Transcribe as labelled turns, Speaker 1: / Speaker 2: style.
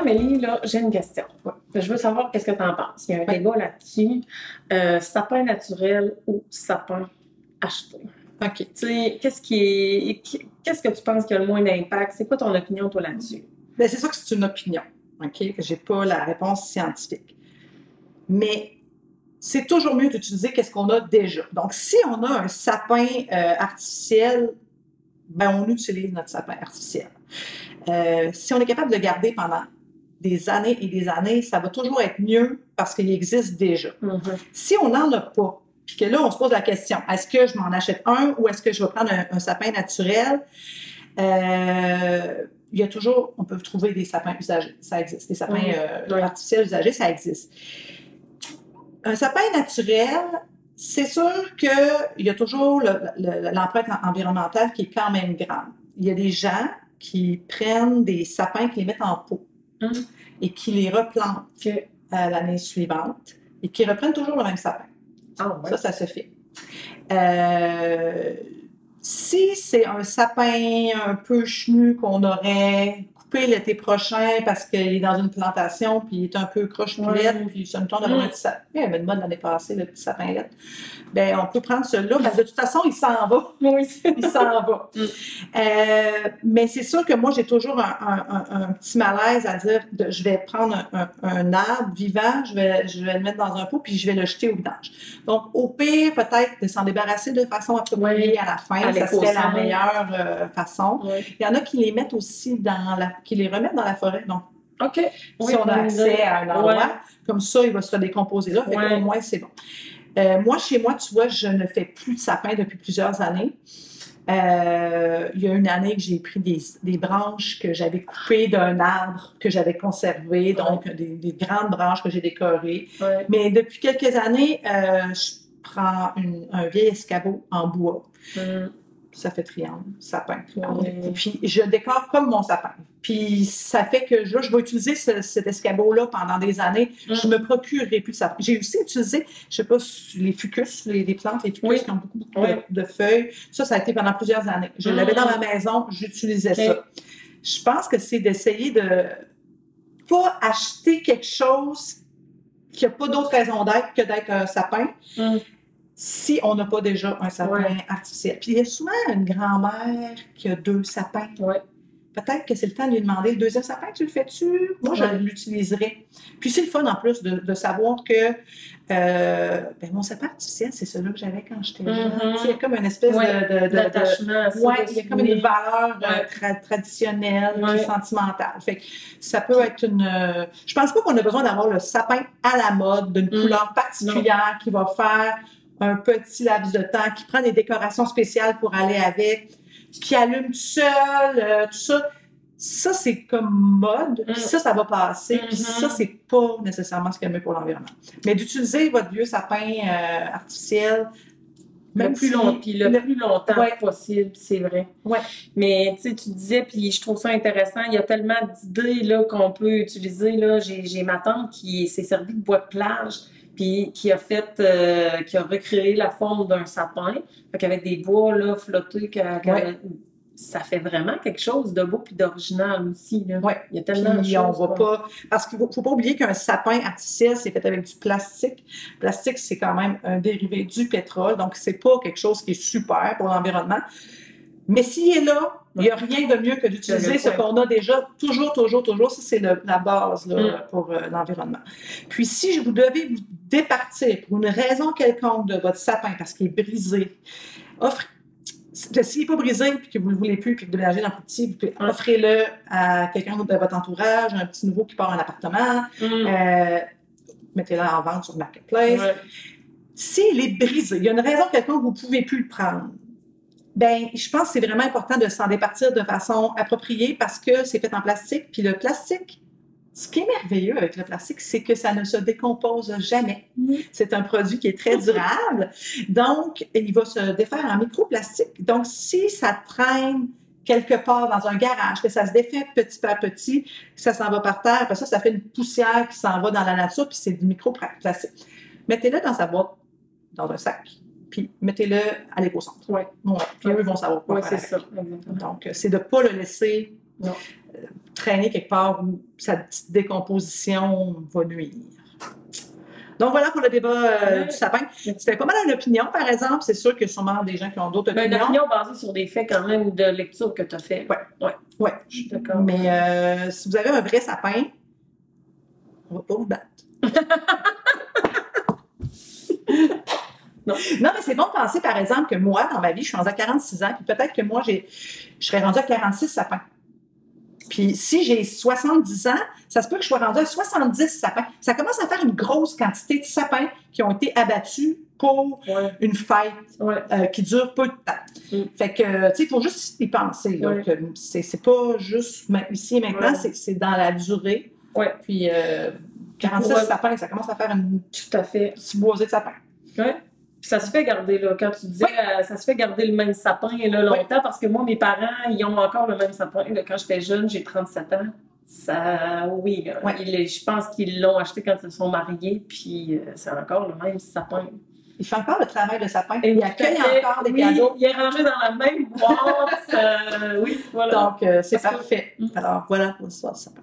Speaker 1: Amélie, là, j'ai une question. Ouais. Je veux savoir qu'est-ce que tu en penses. Il y a un débat là-dessus. Sapin naturel ou sapin acheté?
Speaker 2: OK.
Speaker 1: Tu sais, qu'est-ce que tu penses qui a le moins d'impact? C'est quoi ton opinion, toi, là-dessus?
Speaker 2: Bien, c'est sûr que c'est une opinion. OK? J'ai pas la réponse scientifique. Mais c'est toujours mieux d'utiliser qu'est-ce qu'on a déjà. Donc, si on a un sapin artificiel, ben on utilise notre sapin artificiel. Si on est capable de le garder pendant des années et des années, ça va toujours être mieux parce qu'il existe déjà.
Speaker 1: Mm-hmm.
Speaker 2: Si on n'en a pas, puis que là, on se pose la question, est-ce que je m'en achète un ou est-ce que je vais prendre un sapin naturel? Il y a toujours, on peut trouver des sapins usagés, ça existe. Des sapins artificiels usagés, ça existe. Un sapin naturel, c'est sûr qu'il y a toujours l'empreinte environnementale qui est quand même grande. Il y a des gens qui prennent des sapins, qui les mettent en pot et qui les replantent l'année suivante et qui reprennent toujours le même sapin.
Speaker 1: Oh, ouais.
Speaker 2: Ça se fait. Si c'est un sapin un peu chenu qu'on aurait coupé l'été prochain parce qu'il est dans une plantation puis il est un peu croche-pilette puis ça nous tente d'avoir un petit sapin. Il y avait une mode l'année passée, le petit sapin lettre. Ben, on peut prendre celui-là parce que de toute façon, il s'en va.
Speaker 1: Oui,
Speaker 2: il s'en va. Mais c'est sûr que moi, j'ai toujours un petit malaise à dire je vais prendre un arbre vivant, je vais le mettre dans un pot puis je vais le jeter au vidange. Donc, au pire, peut-être de s'en débarrasser de façon appropriée à la fin. Ça serait la meilleure façon. Il y en a qui les mettent aussi qui les remettent dans la forêt. Donc, si on a accès à un endroit, comme ça, il va se redécomposer là. Fait qu'au moins, c'est bon. Moi, chez moi, tu vois, je ne fais plus de sapin depuis plusieurs années. Il y a une année que j'ai pris des branches que j'avais coupées d'un arbre que j'avais conservé, donc des grandes branches que j'ai décorées. Mais depuis quelques années, je prends un vieil escabeau en bois. Ça fait triangle, sapin. Puis je décore comme mon sapin. Puis ça fait que là, je vais utiliser cet escabeau-là pendant des années. Je me procurerai plus de sapin. J'ai aussi utilisé, je sais pas, les fucus, les plantes, les fucus qui ont beaucoup de feuilles. Ça a été pendant plusieurs années. Je l'avais dans ma maison, j'utilisais ça. Je pense que c'est d'essayer de pas acheter quelque chose qui n'a pas d'autre raison d'être que d'être un sapin. Si on n'a pas déjà un sapin artificiel. Puis il y a souvent une grand-mère qui a 2 sapins. Peut-être que c'est le temps de lui demander le deuxième sapin, tu le fais-tu? Moi, je l'utiliserais. Puis c'est le fun en plus de savoir que mon sapin artificiel, c'est celui que j'avais quand j'étais jeune. Il y a comme une espèce
Speaker 1: d'attachement.
Speaker 2: Il y a comme une valeur traditionnelle et sentimentale. Fait que ça peut être une... je pense pas qu'on a besoin d'avoir le sapin à la mode, d'une couleur particulière qui va faire un petit laps de temps, qui prend des décorations spéciales pour aller avec, qui allume tout seul, tout ça. Ça, c'est comme mode, puis ça va passer, puis ça, c'est pas nécessairement ce qu'il y a mieux pour l'environnement. Mais d'utiliser votre vieux sapin artificiel,
Speaker 1: le plus longtemps possible, c'est vrai. Mais tu sais, tu disais, puis je trouve ça intéressant, il y a tellement d'idées là, qu'on peut utiliser. Là. J'ai ma tante qui s'est servie de bois de plage, puis qui a recréé la forme d'un sapin, avec des bois là, flottés, ça fait vraiment quelque chose de beau puis d'original aussi. Là. Il y a tellement de choses.
Speaker 2: On va pas... Parce qu'il ne faut pas oublier qu'un sapin artificiel, c'est fait avec du plastique. Le plastique, c'est quand même un dérivé du pétrole, donc c'est pas quelque chose qui est super pour l'environnement. Mais s'il est là, il n'y a rien de mieux que d'utiliser ce qu'on a déjà, toujours. Ça, c'est la base là, pour l'environnement. Puis, si vous devez vous départir pour une raison quelconque de votre sapin parce qu'il est brisé, s'il n'est pas brisé et que vous ne le voulez plus et que vous déménagez dans le petit, offrez-le à quelqu'un de votre entourage, un petit nouveau qui part en appartement, mettez-le en vente sur Marketplace. S'il est brisé, il y a une raison quelconque que vous ne pouvez plus le prendre. Ben, je pense que c'est vraiment important de s'en départir de façon appropriée parce que c'est fait en plastique. Puis le plastique, ce qui est merveilleux avec le plastique, c'est que ça ne se décompose jamais. C'est un produit qui est très durable. Donc, il va se défaire en microplastique. Donc, si ça traîne quelque part dans un garage, que ça se défait petit à petit, que ça s'en va par terre, après ça fait une poussière qui s'en va dans la nature, puis c'est du microplastique. Mettez-le dans sa boîte, dans un sac. Puis mettez-le à l'éco-centre. Puis eux vont savoir quoi faire.
Speaker 1: C'est ça.
Speaker 2: Donc, c'est de ne pas le laisser Non. Traîner quelque part où sa petite décomposition va nuire. Donc, voilà pour le débat du sapin. C'était pas mal une opinion, par exemple. C'est sûr qu'il y a sûrement des gens qui ont d'autres opinions.
Speaker 1: Une opinion basée sur des faits quand même de lecture que tu as fait.
Speaker 2: Oui.
Speaker 1: Je suis d'accord.
Speaker 2: Mais si vous avez un vrai sapin, on va pas vous battre. Non, mais c'est bon de penser, par exemple, que moi, dans ma vie, je suis rendue à 46 ans, puis peut-être que moi, je serais rendue à 46 sapins. Puis si j'ai 70 ans, ça se peut que je sois rendue à 70 sapins. Ça commence à faire une grosse quantité de sapins qui ont été abattus pour une fête qui dure peu de temps. Fait que, tu sais, il faut juste y penser, là, que c'est pas juste ici et maintenant, c'est dans la durée. Puis 46 sapins, ça commence à faire une petite boisée de sapins.
Speaker 1: Ça se fait garder, là, quand tu disais, ça se fait garder le même sapin là, longtemps, parce que moi, mes parents, ils ont encore le même sapin. Là, quand j'étais jeune, j'ai 37 ans. Je pense qu'ils l'ont acheté quand ils se sont mariés, puis c'est encore le même sapin.
Speaker 2: Il fait encore le travail de sapin. Il accueille encore des cadeaux.
Speaker 1: Il est rangé dans la même boîte. Voilà.
Speaker 2: Donc, c'est parfait. Alors, voilà pour l'histoire du sapin.